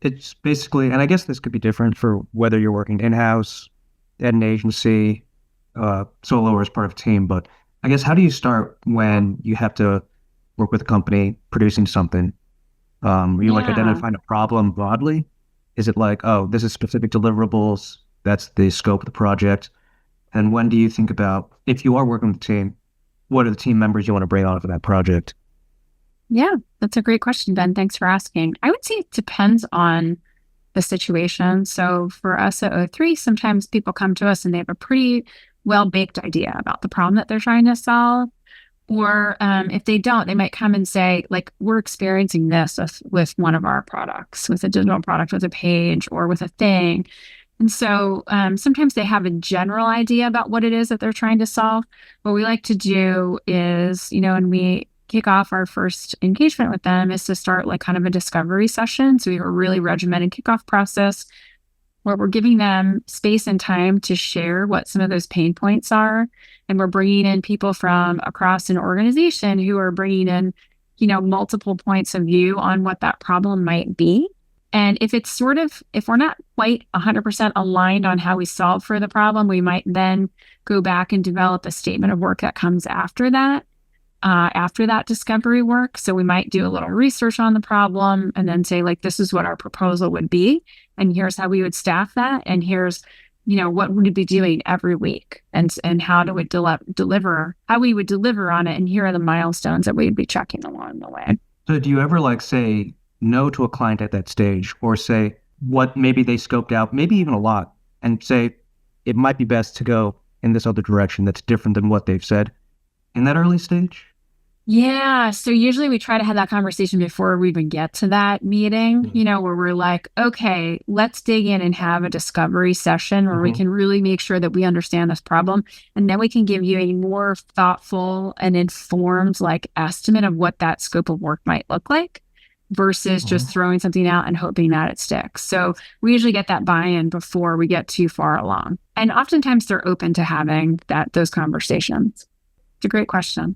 It's basically, and I guess this could be different for whether you're working in-house, at an agency, solo or as part of a team. But I guess how do you start when you have to work with a company producing something? Are you like Yeah. identifying a problem broadly? Is it like, oh, this is specific deliverables, that's the scope of the project? And when do you think about, if you are working with a team, what are the team members you want to bring on for that project? Yeah, that's a great question, Ben. Thanks for asking. I would say it depends on the situation. So for us at O3, sometimes people come to us and they have a pretty well-baked idea about the problem that they're trying to solve. Or if they don't, they might come and say, like, we're experiencing this with one of our products, with a digital product, with a page, or with a thing. And so sometimes they have a general idea about what it is that they're trying to solve. What we like to do is, when we kick off our first engagement with them, is to start like kind of a discovery session. So we have a really regimented kickoff process where we're giving them space and time to share what some of those pain points are. And we're bringing in people from across an organization who are bringing in, multiple points of view on what that problem might be. And if we're not quite 100% aligned on how we solve for the problem, we might then go back and develop a statement of work that comes after that discovery work. So we might do a little research on the problem and then say, like, this is what our proposal would be. And here's how we would staff that. And here's, what we'd be doing every week and how to would deliver, how we would deliver on it. And here are the milestones that we'd be checking along the way. So do you ever like say no to a client at that stage or say what maybe they scoped out, maybe even a lot, and say it might be best to go in this other direction that's different than what they've said in that early stage? Yeah. So usually we try to have that conversation before we even get to that meeting, where we're like, okay, let's dig in and have a discovery session where we Mm-hmm. can really make sure that we understand this problem. And then we can give you a more thoughtful and informed like estimate of what that scope of work might look like versus just Hmm. throwing something out and hoping that it sticks. So we usually get that buy-in before we get too far along. And oftentimes they're open to having those conversations. It's a great question.